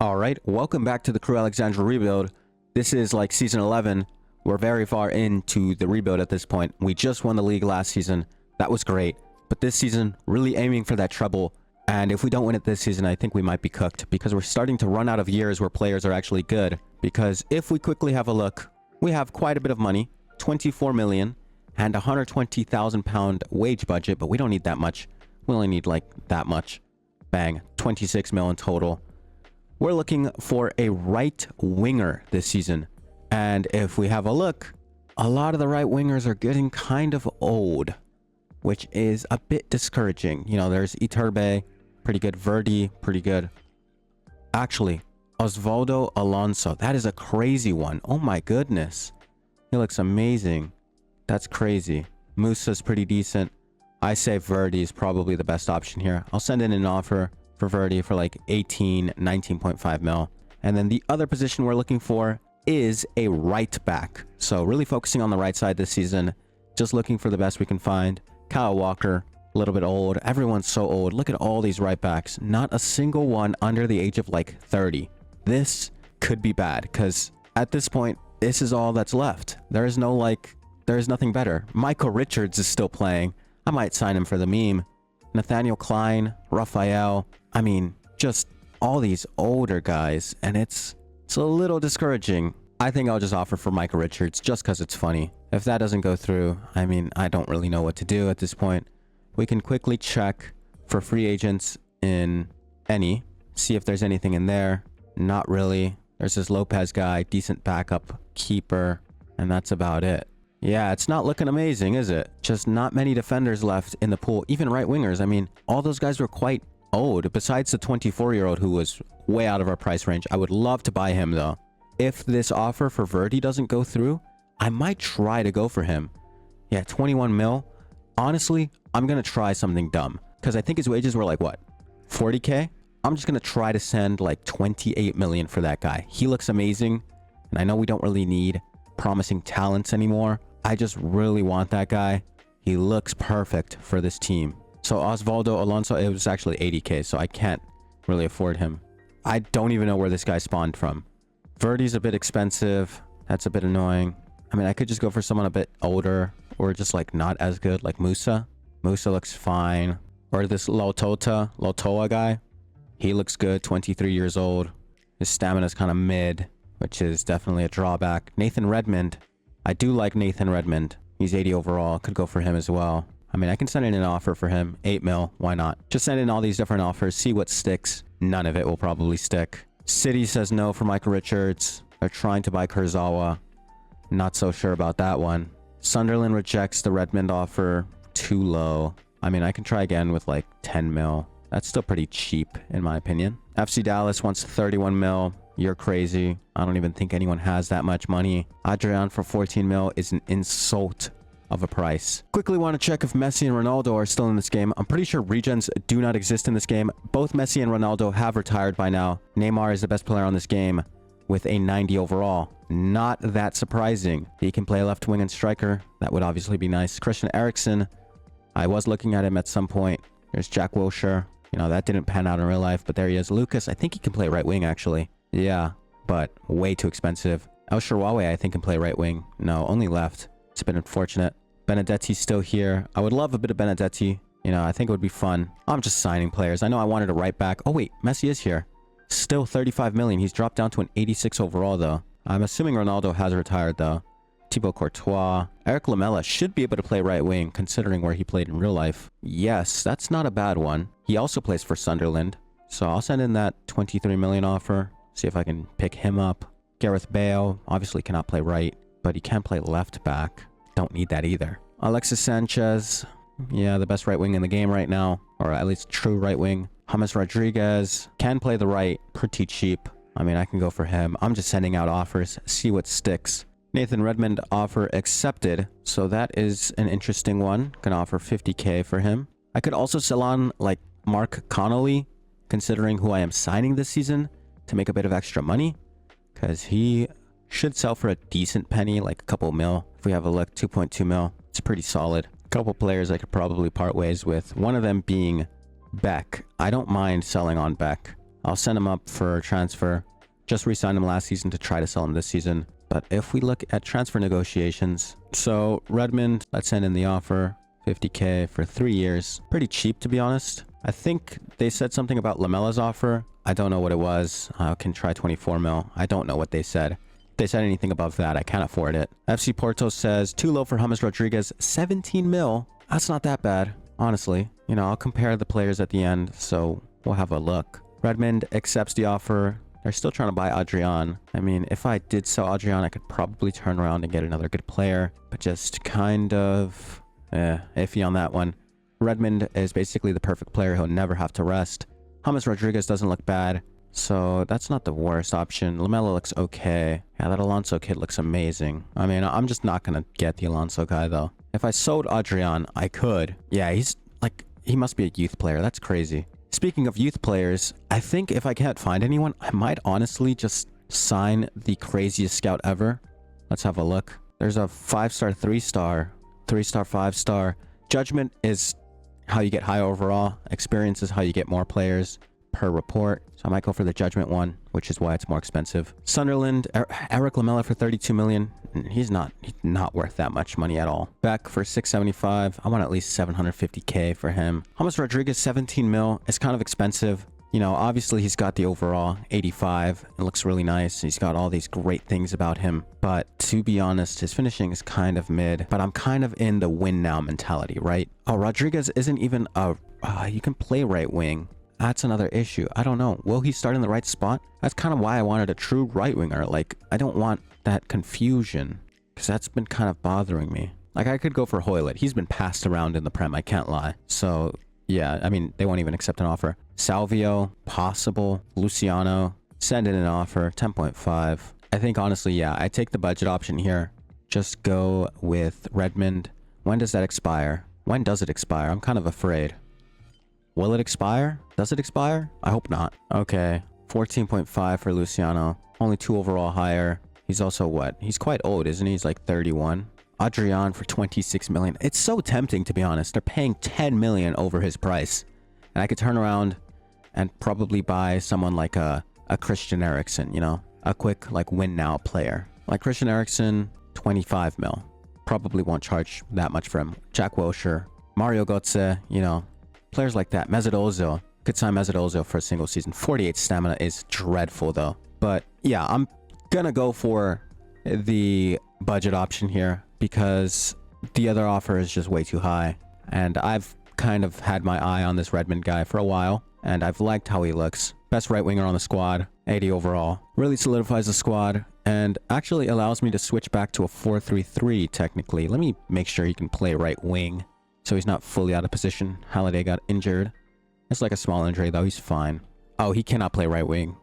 All right, welcome back to the Crew Alexandra rebuild. This is like season 11. We're very far into the rebuild at this point. We just won the league last season. That was great. But this season, really aiming for that treble. And if we don't win it this season, I think we might be cooked because we're starting to run out of years where players are actually good. Because if we quickly have a look, we have quite a bit of money, 24 million and £120,000 wage budget, but we don't need that much. We only need like that much. Bang, 26 million total. We're looking for a right winger this season. And if we have a look, a lot of the right wingers are getting kind of old, which is a bit discouraging. You know, there's Iturbe, pretty good. Verdi, pretty good. Actually, Osvaldo Alonso, that is a crazy one. Oh my goodness. He looks amazing. That's crazy. Musa's pretty decent. I say Verdi is probably the best option here. I'll send in an offer for Verdi for like 19.5 mil. And then the other position we're looking for is a right back. So really focusing on the right side this season. Just looking for the best we can find. Kyle Walker, a little bit old. Everyone's so old. Look at all these right backs. Not a single one under the age of like 30. This could be bad because at this point, this is all that's left. There is nothing better. Michael Richards is still playing. I might sign him for the meme. Nathaniel Klein, Raphael. I mean, just all these older guys, and it's a little discouraging. I think I'll just offer for Michael Richards just because it's funny. If that doesn't go through, I mean, I don't really know what to do at this point. We can quickly check for free agents in any, see if there's anything in there. Not really. There's this Lopez guy, decent backup keeper, and that's about it. Yeah, it's not looking amazing, is it? Just not many defenders left in the pool, even right wingers. I mean, all those guys were quite old, besides the 24-year-old who was way out of our price range. I would love to buy him, though. If this offer for Verdi doesn't go through, I might try to go for him. Yeah, 21 mil. Honestly, I'm going to try something dumb, because I think his wages were like, what, 40K? I'm just going to try to send like 28 million for that guy. He looks amazing, and I know we don't really need promising talents anymore. I just really want that guy. He looks perfect for this team. So Osvaldo Alonso, it was actually 80K, so I can't really afford him. I don't even know where this guy spawned from. Verdi's a bit expensive. That's a bit annoying. I mean, I could just go for someone a bit older or just like not as good, like Musa. Musa looks fine. Or this Lotoa guy. He looks good, 23 years old. His stamina's kind of mid, which is definitely a drawback. Nathan Redmond. I do like Nathan Redmond. He's 80 overall. Could go for him as well. I mean, I can send in an offer for him. 8 mil. Why not? Just send in all these different offers. See what sticks. None of it will probably stick. City says no for Michael Richards. They're trying to buy Kurzawa. Not so sure about that one. Sunderland rejects the Redmond offer. Too low. I mean, I can try again with like 10 mil. That's still pretty cheap, in my opinion. FC Dallas wants 31 mil. You're crazy. I don't even think anyone has that much money. Adrian for 14 mil is an insult of a price. Quickly want to check if Messi and Ronaldo are still in this game. I'm pretty sure regens do not exist in this game. Both Messi and Ronaldo have retired by now. Neymar is the best player on this game with a 90 overall. Not that surprising. He can play left wing and striker. That would obviously be nice. Christian Eriksen. I was looking at him at some point. There's Jack Wilshere. You know, that didn't pan out in real life, but there he is. Lucas, I think he can play right wing, actually. Yeah, but way too expensive. El Shaarawy, I think, can play right wing. No, only left. It's been unfortunate. Benedetti's still here. I would love a bit of Benedetti. You know, I think it would be fun. I'm just signing players. I know I wanted a right back. Oh, wait. Messi is here. Still 35 million. He's dropped down to an 86 overall, though. I'm assuming Ronaldo has retired, though. Thibaut Courtois. Eric Lamela should be able to play right wing, considering where he played in real life. Yes, that's not a bad one. He also plays for Sunderland. So I'll send in that 23 million offer. See if I can pick him up. Gareth Bale obviously cannot play right, but he can play left back. Don't need that either. Alexis Sanchez. Yeah, the best right wing in the game right now. Or at least true right wing. James Rodriguez can play the right. Pretty cheap. I mean, I can go for him. I'm just sending out offers. See what sticks. Nathan Redmond offer accepted. So that is an interesting one. Can offer 50K for him. I could also sell on like Mark Connolly, considering who I am signing this season, to make a bit of extra money, because he should sell for a decent penny, like a couple mil. If we have a look, 2.2 mil. It's pretty solid. A couple players I could probably part ways with. One of them being Beck. I don't mind selling on Beck. I'll send him up for transfer. Just re-signed him last season to try to sell him this season. But if we look at transfer negotiations, so Redmond, let's send in the offer. 50K for 3 years. Pretty cheap, to be honest. I think they said something about Lamella's offer. I don't know what it was. I can try 24 mil. I don't know what they said. If they said anything above that, I can't afford it. FC Porto says too low for James Rodriguez. 17 mil. That's not that bad, honestly. You know, I'll compare the players at the end, so we'll have a look. Redmond accepts the offer. They're still trying to buy Adrian. I mean, if I did sell Adrian, I could probably turn around and get another good player, but just kind of iffy on that one. Redmond is basically the perfect player. He'll never have to rest. James Rodriguez doesn't look bad, so that's not the worst option. Lamela looks okay. Yeah, that Alonso kid looks amazing. I mean, I'm just not gonna get the Alonso guy though. If I sold Adrian, I could. Yeah, he's like, he must be a youth player. That's crazy. Speaking of youth players, I think if I can't find anyone, I might honestly just sign the craziest scout ever. Let's have a look. There's a 5-star, 3-star, 3-star, 5-star. Judgment is how you get high overall. Experience is how you get more players per report. So I might go for the Judgment one, which is why it's more expensive. Sunderland, Eric Lamela for 32 million. He's not worth that much money at all. Beck for 675. I want at least 750K for him. James Rodriguez, 17 mil. It's kind of expensive. You know, obviously he's got the overall 85. It looks really nice. He's got all these great things about him. But to be honest, his finishing is kind of mid. But I'm kind of in the win now mentality, right? Oh, Rodriguez isn't even a... you can play right wing. That's another issue. I don't know. Will he start in the right spot? That's kind of why I wanted a true right winger. Like, I don't want that confusion, because that's been kind of bothering me. Like, I could go for Hoylett. He's been passed around in the Prem, I can't lie. So, yeah, I mean, they won't even accept an offer. Salvio, possible. Luciano, send in an offer, 10.5. I think, honestly, yeah, I take the budget option here. Just go with Redmond. When does that expire? When does it expire? I'm kind of afraid. Will it expire? Does it expire? I hope not. Okay, 14.5 for Luciano. Only 2 overall higher. He's also what? He's quite old, isn't he? He's like 31. Adrian for 26 million. It's so tempting, to be honest. They're paying 10 million over his price. And I could turn around and probably buy someone like a Christian Eriksen, you know? A quick, like, win now player. Like Christian Eriksen, 25 mil. Probably won't charge that much for him. Jack Wilshere, Mario Götze, you know, players like that. Mesut Ozil. Could sign Mesut Ozil for a single season. 48 stamina is dreadful, though. But, yeah, I'm gonna go for the budget option here because the other offer is just way too high. And I've kind of had my eye on this Redmond guy for a while, and I've liked how he looks. Best right winger on the squad, 80 overall. Really solidifies the squad, and actually allows me to switch back to a 4-3-3, technically. Let me make sure he can play right wing, so he's not fully out of position. Halliday got injured. It's like a small injury, though. He's fine. Oh, he cannot play right wing.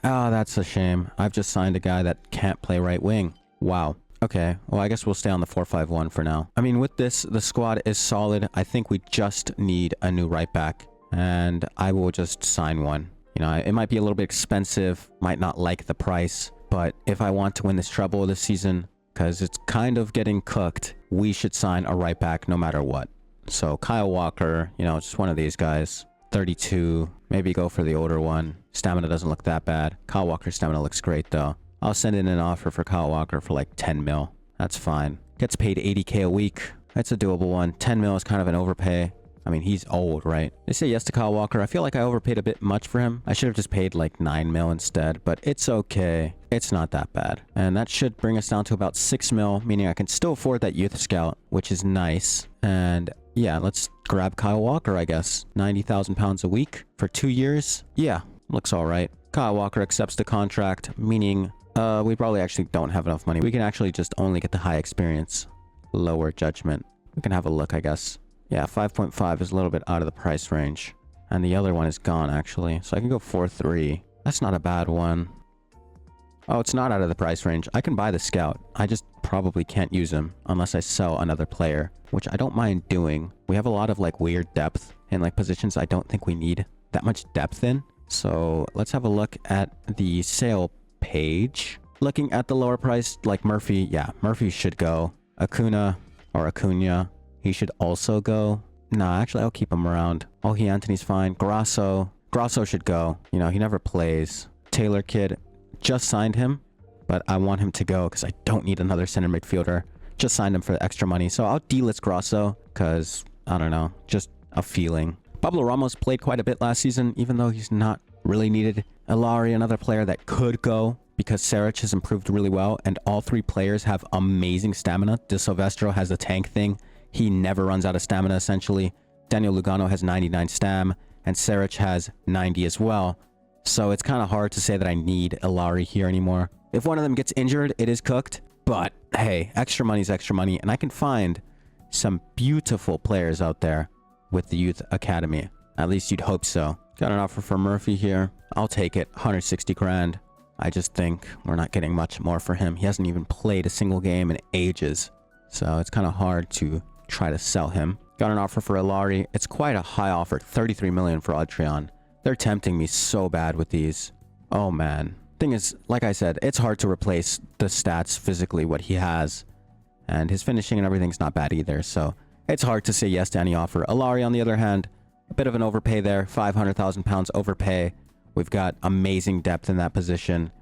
Oh, that's a shame. I've just signed a guy that can't play right wing. Wow. Okay, well, I guess we'll stay on the 4-5-1 for now. I mean, with this, the squad is solid. I think we just need a new right back, and I will just sign one. You know, it might be a little bit expensive, might not like the price, but if I want to win this treble this season, because it's kind of getting cooked, we should sign a right back no matter what. So Kyle Walker, you know, just one of these guys. 32, maybe go for the older one. Stamina doesn't look that bad. Kyle Walker's stamina looks great, though. I'll send in an offer for Kyle Walker for like 10 mil. That's fine. Gets paid 80K a week. That's a doable one. 10 mil is kind of an overpay. I mean, he's old, right? They say yes to Kyle Walker. I feel like I overpaid a bit much for him. I should have just paid like 9 mil instead, but it's okay. It's not that bad. And that should bring us down to about 6 mil, meaning I can still afford that youth scout, which is nice. And yeah, let's grab Kyle Walker, I guess. 90,000 pounds a week for 2 years. Yeah, looks all right. Kyle Walker accepts the contract, meaning we probably actually don't have enough money. We can actually just only get the high experience, lower judgment. We can have a look, I guess. Yeah, 5.5 is a little bit out of the price range. And the other one is gone, actually. So I can go 4-3. That's not a bad one. Oh, it's not out of the price range. I can buy the scout. I just probably can't use him unless I sell another player, which I don't mind doing. We have a lot of like weird depth in like positions I don't think we need that much depth in. So let's have a look at the sale page. Looking at the lower price, like Murphy, yeah, Murphy should go. Acuna or Acuna, he should also go. Nah, actually, I'll keep him around. Oh, Anthony's fine. Grasso Grosso should go. You know, he never plays. Taylor kid, just signed him, but I want him to go because I don't need another center midfielder. Just signed him for extra money. So I'll delist Grosso because, I don't know, just a feeling. Pablo Ramos played quite a bit last season, even though he's not really needed. Elari, another player that could go because Saric has improved really well, and all three players have amazing stamina. De Silvestro has a tank thing. He never runs out of stamina, essentially. Daniel Lugano has 99 stam, and Saric has 90 as well. So it's kind of hard to say that I need Elari here anymore. If one of them gets injured, it is cooked. But hey, extra money is extra money, and I can find some beautiful players out there with the youth academy. At least you'd hope so. Got an offer for Murphy here. I'll take it. 160 grand. I just think we're not getting much more for him. He hasn't even played a single game in ages. So it's kind of hard to try to sell him. Got an offer for Elari. It's quite a high offer. 33 million for Adrian. They're tempting me so bad with these. Oh man. Thing is, like I said, it's hard to replace the stats physically what he has. And his finishing and everything's not bad either. So it's hard to say yes to any offer. Elari, on the other hand, a bit of an overpay there. 500,000 pounds overpay. We've got amazing depth in that position.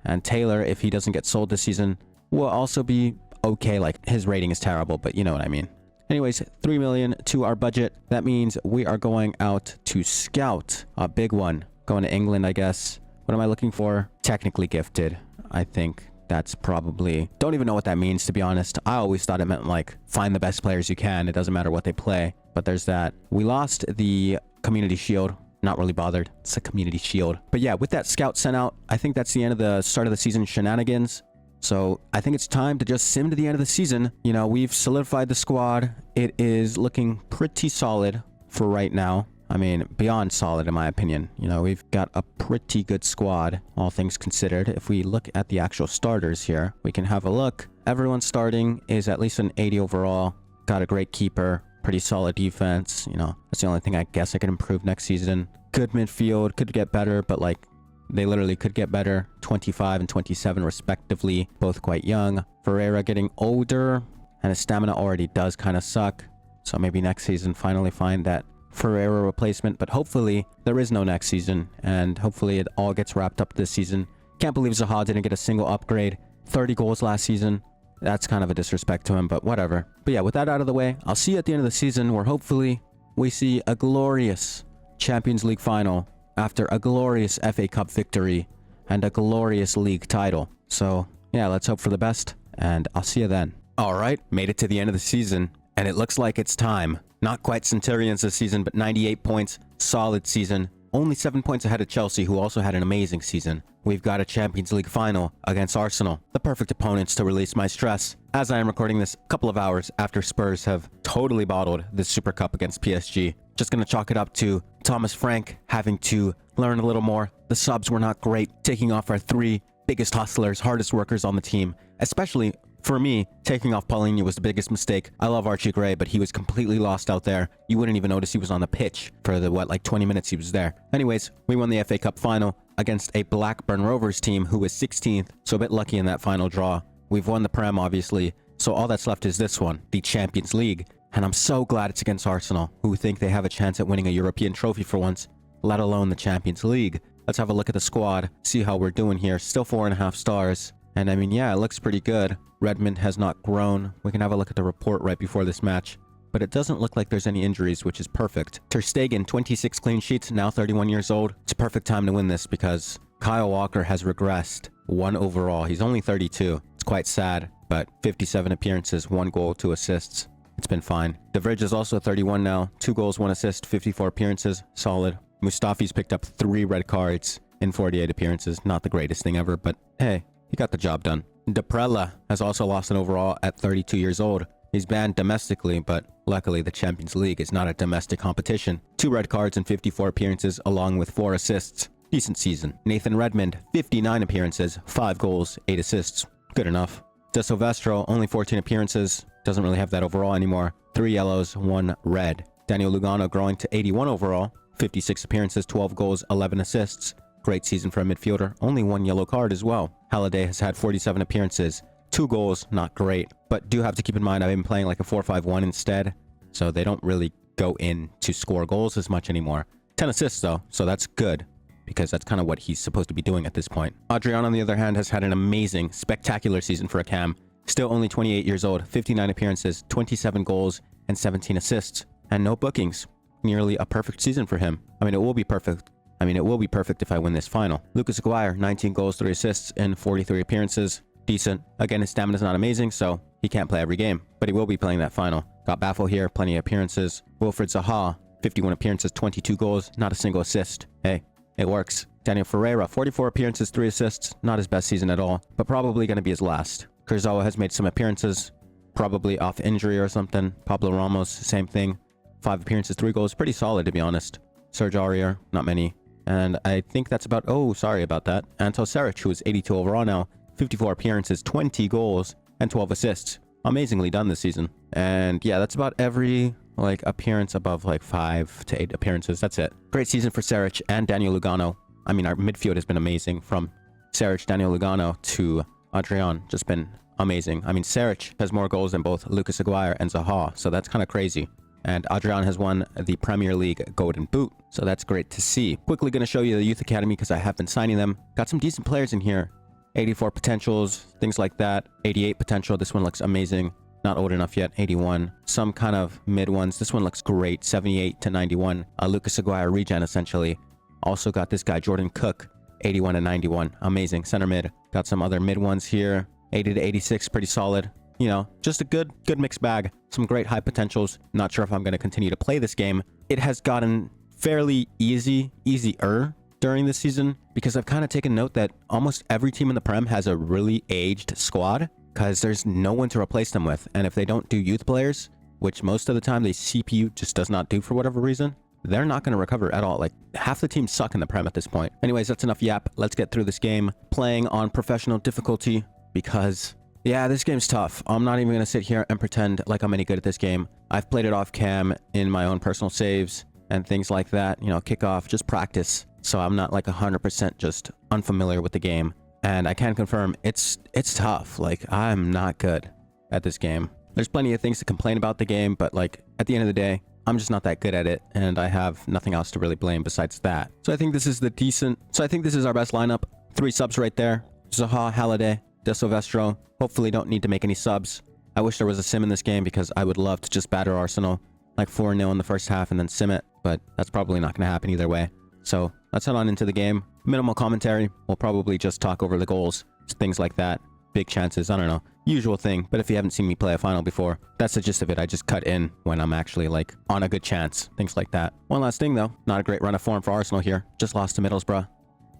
And Taylor, if he doesn't get sold this season, will also be okay. Like, his rating is terrible, but you know what I mean. Anyways, 3 million to our budget. That means we are going out to scout a big one. Going to England, I guess. What am I looking for? Technically gifted. I think that's probably... Don't even know what that means, to be honest. I always thought it meant, like, find the best players you can. It doesn't matter what they play. But there's that. We lost the Community Shield. Not really bothered. It's a Community Shield. But yeah, with that scout sent out, I think that's the end of the start of the season shenanigans. So I think it's time to just sim to the end of the season. You know, we've solidified the squad. It is looking pretty solid for right now. I mean, beyond solid in my opinion. You know, we've got a pretty good squad, all things considered. If we look at the actual starters here, we can have a look. Everyone starting is at least an 80 overall. Got a great keeper. Pretty solid defense. You know, that's the only thing I guess I could improve next season. Good midfield. Could get better, but like, they literally could get better. 25 and 27 respectively. Both quite young. Ferreira getting older, and his stamina already does kind of suck. So maybe next season finally find that Ferreira replacement. But hopefully there is no next season, and hopefully it all gets wrapped up this season. Can't believe Zaha didn't get a single upgrade. 30 goals last season. That's kind of a disrespect to him, but whatever. But yeah, with that out of the way, I'll see you at the end of the season where hopefully we see a glorious Champions League final after a glorious FA Cup victory and a glorious league title. So yeah, let's hope for the best, and I'll see you then. All right, made it to the end of the season, and it looks like it's time. Not quite Centurions this season, but 98 points, solid season. Only 7 points ahead of Chelsea, who also had an amazing season. We've got a Champions League final against Arsenal, the perfect opponents to release my stress, as I am recording this a couple of hours after Spurs have totally bottled the Super Cup against PSG. Just gonna chalk it up to Thomas Frank having to learn a little more. The subs were not great, taking off our three biggest hustlers, hardest workers on the team, especially for me, taking off Paulinho was the biggest mistake. I love Archie Gray, but he was completely lost out there. You wouldn't even notice he was on the pitch for the, like 20 minutes he was there. Anyways, we won the FA Cup final against a Blackburn Rovers team who was 16th, so a bit lucky in that final draw. We've won the Prem, obviously, so all that's left is this one, the Champions League. And I'm so glad it's against Arsenal, who think they have a chance at winning a European trophy for once, let alone the Champions League. Let's have a look at the squad, see how we're doing here. Still 4.5 stars. And I mean, yeah, it looks pretty good. Redmond has not grown. We can have a look at the report right before this match. But it doesn't look like there's any injuries, which is perfect. Ter Stegen, 26 clean sheets, now 31 years old. It's a perfect time to win this because Kyle Walker has regressed 1 overall. He's only 32. It's quite sad, but 57 appearances, 1 goal, 2 assists. It's been fine. De Vrij is also 31 now. 2 goals, 1 assist, 54 appearances. Solid. Mustafi's picked up 3 red cards in 48 appearances. Not the greatest thing ever, but hey, he got the job done. Deprella has also lost an overall at 32 years old. He's banned domestically, but luckily the Champions League is not a domestic competition. 2 red cards and 54 appearances along with 4 assists. Decent season. Nathan Redmond, 59 appearances, 5 goals, 8 assists. Good enough. De Silvestro, only 14 appearances. Doesn't really have that overall anymore. 3 yellows, 1 red. Daniel Lugano growing to 81 overall. 56 appearances, 12 goals, 11 assists. Great season for a midfielder. Only 1 yellow card as well. Halliday has had 47 appearances. 2 goals, not great. But do have to keep in mind I've been playing like a 4-5-1 instead. So they don't really go in to score goals as much anymore. 10 assists though, so that's good, because that's kind of what he's supposed to be doing at this point. Adrian, on the other hand, has had an amazing, spectacular season for a cam. Still only 28 years old, 59 appearances, 27 goals, and 17 assists, and no bookings. Nearly a perfect season for him. I mean, it will be perfect. It will be perfect if I win this final. Lucas Aguirre, 19 goals, 3 assists in 43 appearances. Decent. Again, his stamina is not amazing, so he can't play every game, but he will be playing that final. Got Baffle here, plenty of appearances. Wilfried Zaha, 51 appearances, 22 goals, not a single assist. Hey, it works. Daniel Ferreira, 44 appearances, 3 assists, not his best season at all, but probably going to be his last. Kurzawa has made some appearances, probably off injury or something. Pablo Ramos, same thing. 5 appearances, 3 goals, pretty solid to be honest. Serge Aurier, not many. And I think that's about, oh, sorry about that. Anto Saric, who is 82 overall now, 54 appearances, 20 goals, and 12 assists. Amazingly done this season. And yeah, that's about every appearance above 5 to 8 appearances. That's it. Great season for Saric and Daniel Lugano. I mean, our midfield has been amazing from Saric, Daniel Lugano to Adrian. Just been amazing. I mean, Saric has more goals than both Lucas Aguirre and Zaha, so that's kind of crazy. And Adrian has won the Premier League Golden Boot, so that's great to see. Quickly going to show you the Youth Academy because I have been signing them. Got some decent players in here. 84 potentials, things like that. 88 potential. This one looks amazing. Not old enough yet. 81. Some kind of mid ones. This one looks great. 78 to 91. Lucas Aguirre regen, essentially. Also got this guy, Jordan Cook. 81 to 91. Amazing. Center mid. Got some other mid ones here. 80 to 86. Pretty solid. You know, just a good mixed bag. Some great high potentials. Not sure if I'm going to continue to play this game. It has gotten fairly easier during this season because I've kind of taken note that almost every team in the Prem has a really aged squad because there's no one to replace them with. And if they don't do youth players, which most of the time the CPU just does not do for whatever reason, they're not going to recover at all. Like, half the teams suck in the Prem at this point. Anyways, that's enough yap. Let's get through this game. Playing on professional difficulty because, yeah, this game's tough. I'm not even going to sit here and pretend like I'm any good at this game. I've played it off cam in my own personal saves and things like that. You know, kickoff, just practice. So I'm not 100% just unfamiliar with the game. And I can confirm it's tough. I'm not good at this game. There's plenty of things to complain about the game, but at the end of the day, I'm just not that good at it, and I have nothing else to really blame besides that. So I think this is our best lineup. 3 subs right there. Zaha, Halliday, De Silvestro. Hopefully don't need to make any subs. I wish there was a sim in this game because I would love to just batter Arsenal 4-0 in the first half and then sim it, but that's probably not going to happen either way. So let's head on into the game. Minimal commentary. We'll probably just talk over the goals, things like that. Big chances, I don't know. Usual thing, but if you haven't seen me play a final before, that's the gist of it. I just cut in when I'm actually on a good chance, things like that. One last thing though, not a great run of form for Arsenal here. Just lost to Middlesbrough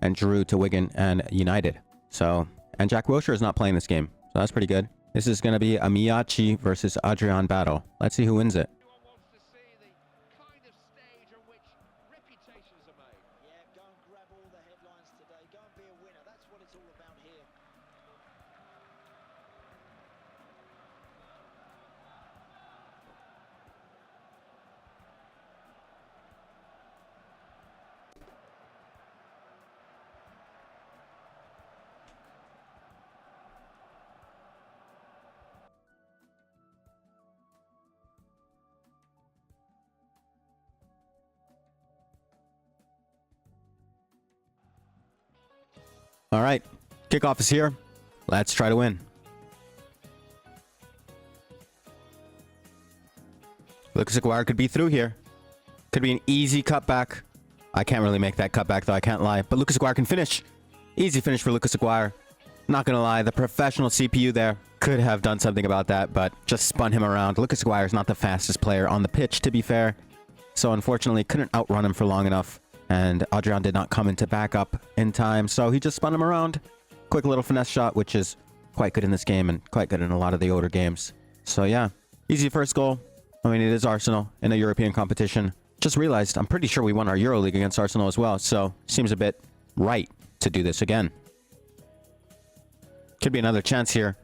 and drew to Wigan and United. So, and Jack Wilshere is not playing this game, so that's pretty good. This is going to be a Miyachi versus Adrian battle. Let's see who wins it. All right, kickoff is here. Let's try to win. Lucas Aguirre could be through here. Could be an easy cutback. I can't really make that cutback though, I can't lie. But Lucas Aguirre can finish. Easy finish for Lucas Aguirre. Not gonna lie, the professional CPU there could have done something about that, but just spun him around. Lucas Aguirre is not the fastest player on the pitch, to be fair. So unfortunately, couldn't outrun him for long enough. And Adrian did not come into backup in time, so he just spun him around. Quick little finesse shot, which is quite good in this game and quite good in a lot of the older games. So yeah, easy first goal. I mean, it is Arsenal in a European competition. Just realized, I'm pretty sure we won our EuroLeague against Arsenal as well, so seems a bit right to do this again. Could be another chance here.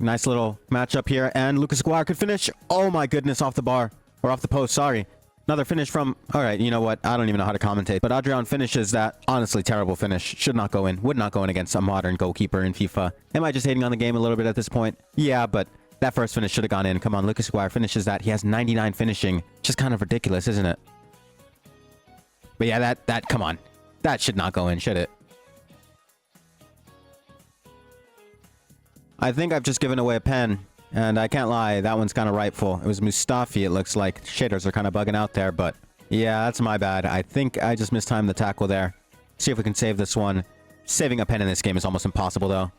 Nice little matchup here, and Lucas Aguirre could finish. Oh my goodness, off the bar. Or off the post, sorry. Another finish from... Alright, you know what? I don't even know how to commentate. But Adrian finishes that honestly terrible finish. Should not go in. Would not go in against a modern goalkeeper in FIFA. Am I just hating on the game a little bit at this point? Yeah, but that first finish should have gone in. Come on, Lucas Aguirre finishes that. He has 99 finishing. Just kind of ridiculous, isn't it? But yeah, come on. That should not go in, should it? I think I've just given away a pen. And I can't lie, that one's kind of rightful. It was Mustafi, it looks like. Shaders are kind of bugging out there, but... yeah, that's my bad. I think I just mistimed the tackle there. See if we can save this one. Saving a pen in this game is almost impossible, though.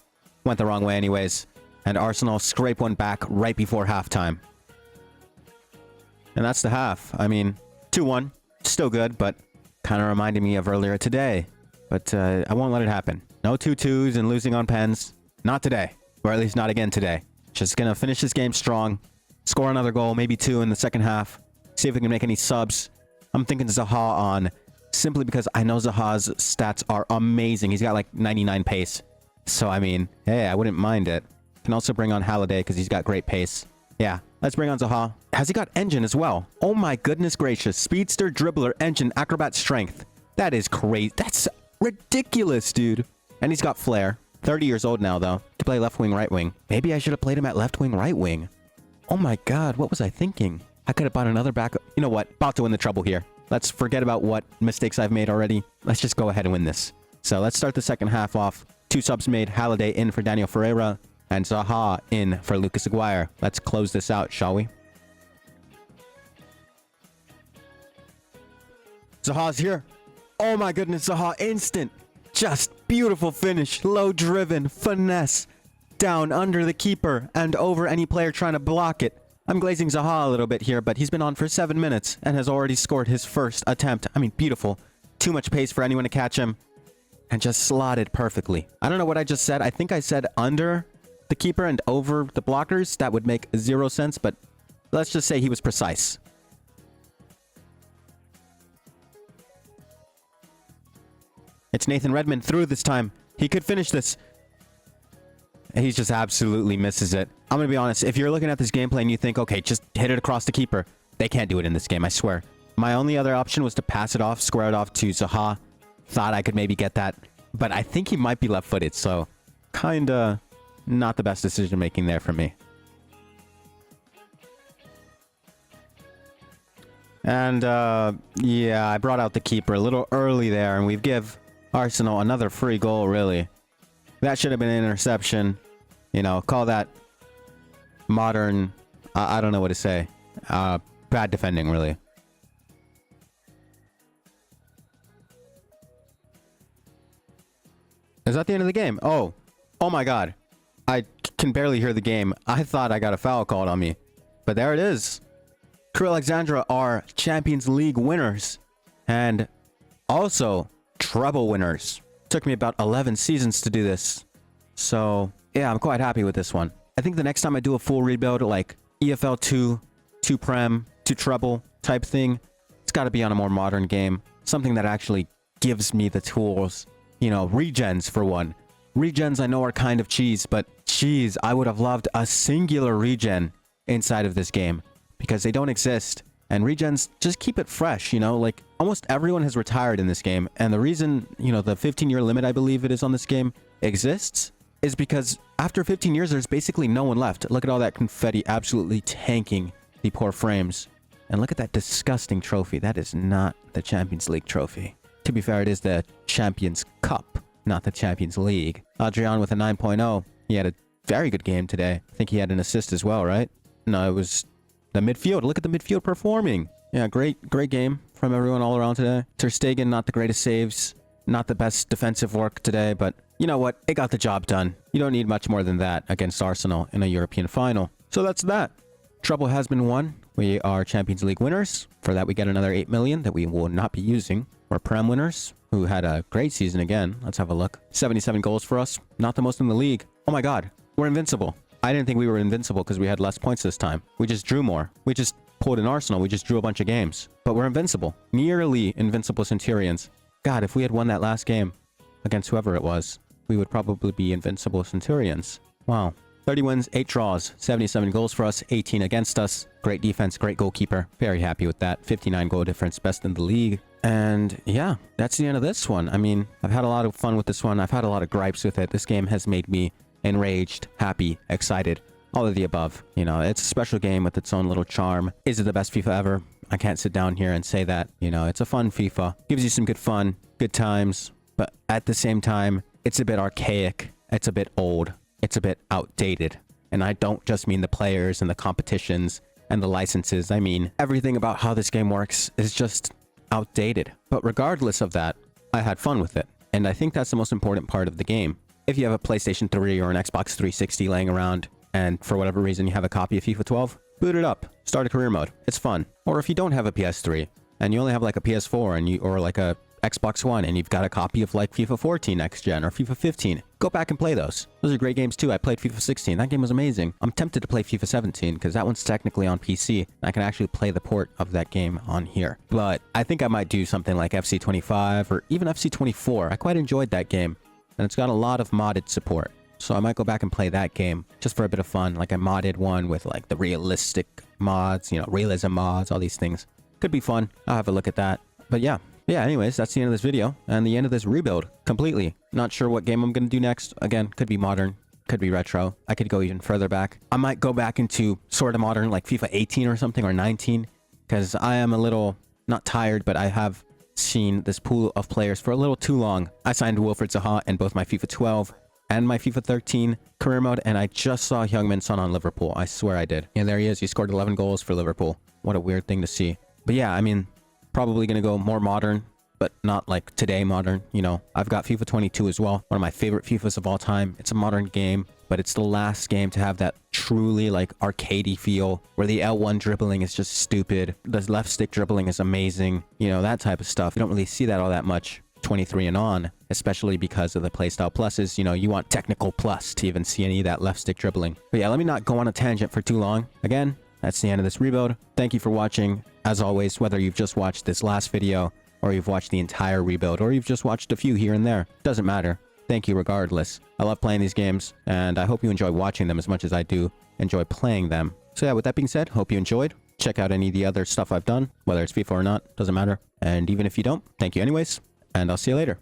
Went the wrong way anyways. And Arsenal scrape one back right before halftime. And that's the half. I mean, 2-1. Still good, but kind of reminded me of earlier today. But I won't let it happen. No 2-2s and losing on pens. Not today. Or at least not again today. Just gonna finish this game strong. Score another goal, maybe 2 in the second half. See if we can make any subs. I'm thinking Zaha on. Simply because I know Zaha's stats are amazing. He's got like 99 pace. So, I mean, hey, I wouldn't mind it. Can also bring on Halliday because he's got great pace. Yeah, let's bring on Zaha. Has he got engine as well? Oh my goodness gracious. Speedster, dribbler, engine, acrobat, strength. That is crazy. That's ridiculous, dude. And he's got flair. 30 years old now, though. To play left wing, right wing. Maybe I should have played him at left wing, right wing. Oh my god, what was I thinking? I could have bought another backup. You know what? About to win the treble here. Let's forget about what mistakes I've made already. Let's just go ahead and win this. So let's start the second half off. 2 subs made. Halliday in for Daniel Ferreira. And Zaha in for Lucas Aguirre. Let's close this out, shall we? Zaha's here. Oh my goodness, Zaha instant. Just beautiful finish. Low driven. Finesse. Down under the keeper and over any player trying to block it. I'm glazing Zaha a little bit here, but he's been on for 7 minutes and has already scored his first attempt. I mean, beautiful. Too much pace for anyone to catch him. And just slotted perfectly. I don't know what I just said. I think I said under the keeper and over the blockers. That would make 0 sense, but let's just say he was precise. It's Nathan Redmond through this time. He could finish this. He just absolutely misses it. I'm going to be honest. If you're looking at this gameplay and you think, okay, just hit it across the keeper. They can't do it in this game, I swear. My only other option was to pass it off, square it off to Zaha. Thought I could maybe get that. But I think he might be left-footed, so kinda not the best decision making there for me. And yeah, I brought out the keeper a little early there, and we give Arsenal another free goal, really. That should have been an interception. You know, call that modern... I don't know what to say. Bad defending, really. Is that the end of the game? Oh. Oh my god. I can barely hear the game. I thought I got a foul called on me. But there it is. Crew Alexandra are Champions League winners. And also treble winners. Took me about 11 seasons to do this. So, yeah, I'm quite happy with this one. I think the next time I do a full rebuild, like EFL 2, 2 Prem, 2 treble type thing, it's got to be on a more modern game. Something that actually gives me the tools. You know, regens for one. Regens I know are kind of cheese, but geez, I would have loved a singular regen inside of this game. Because they don't exist. And regens just keep it fresh, you know? Like, almost everyone has retired in this game. And the reason, you know, the 15-year limit, I believe it is on this game, exists is because after 15 years, there's basically no one left. Look at all that confetti absolutely tanking the poor frames. And look at that disgusting trophy. That is not the Champions League trophy. To be fair, it is the Champions Cup, not the Champions League. Adrian with a 9.0. He had a very good game today. I think he had an assist as well, right? No, it was the midfield. Look at the midfield performing. Yeah, great game from everyone all around today. Ter Stegen, not the greatest saves. Not the best defensive work today, but you know what? It got the job done. You don't need much more than that against Arsenal in a European final. So that's that. Treble has been won. We are Champions League winners. For that, we get another 8 million that we will not be using. We're Prem winners, who had a great season again. Let's have a look. 77 goals for us. Not the most in the league. Oh my god. We're invincible. I didn't think we were invincible because we had less points this time. We just drew more. We just pulled an Arsenal. We just drew a bunch of games. But we're invincible. Nearly invincible Centurions. God, if we had won that last game against whoever it was, we would probably be invincible Centurions. Wow. 30 wins, 8 draws, 77 goals for us, 18 against us. Great defense, great goalkeeper. Very happy with that. 59 goal difference, best in the league. And yeah, that's the end of this one. I mean, I've had a lot of fun with this one. I've had a lot of gripes with it. This game has made me enraged, happy, excited, all of the above. You know, it's a special game with its own little charm. Is it the best FIFA ever? I can't sit down here and say that, you know, it's a fun FIFA. Gives you some good fun, good times, but at the same time, it's a bit archaic. It's a bit old. It's a bit outdated. And I don't just mean the players and the competitions and the licenses. I mean, everything about how this game works is just outdated. But regardless of that, I had fun with it. And I think that's the most important part of the game. If you have a PlayStation 3 or an Xbox 360 laying around, and for whatever reason you have a copy of FIFA 12, boot it up, start a career mode. It's fun. Or if you don't have a PS3 and you only have like a PS4 and or like a Xbox One and you've got a copy of like FIFA 14 next gen or FIFA 15, go back and play those. Those are great games too. I played FIFA 16. That game was amazing. I'm tempted to play FIFA 17 because that one's technically on PC and I can actually play the port of that game on here. But I think I might do something like FC 25 or even FC 24. I quite enjoyed that game and it's got a lot of modded support. So I might go back and play that game just for a bit of fun, like a modded one with like the realistic mods, you know, realism mods, all these things. Could be fun. I'll have a look at that. But yeah, anyways, that's the end of this video and the end of this rebuild completely. Not sure what game I'm going to do next. Again, could be modern, could be retro. I could go even further back. I might go back into sort of modern, like FIFA 18 or something, or 19, because I am a little, not tired, but I have seen this pool of players for a little too long. I signed Wilfried Zaha in both my FIFA 12 and my FIFA 13 career mode, and I just saw Heung-min Son on Liverpool. I swear I did. And there he is. He scored 11 goals for Liverpool. What a weird thing to see. But yeah, I mean, probably going to go more modern, but not like today modern. You know, I've got FIFA 22 as well. One of my favorite FIFAs of all time. It's a modern game, but it's the last game to have that truly like arcadey feel where the L1 dribbling is just stupid. The left stick dribbling is amazing. You know, that type of stuff. You don't really see that all that much 23 and on, especially because of the playstyle pluses. You know, you want technical plus to even see any of that left stick dribbling. But yeah, let me not go on a tangent for too long. Again, that's the end of this rebuild. Thank you for watching. As always, whether you've just watched this last video or you've watched the entire rebuild or you've just watched a few here and there, doesn't matter. Thank you regardless. I love playing these games and I hope you enjoy watching them as much as I do enjoy playing them. So yeah, with that being said, hope you enjoyed. Check out any of the other stuff I've done, whether it's FIFA or not, doesn't matter. And even if you don't, thank you anyways. And I'll see you later.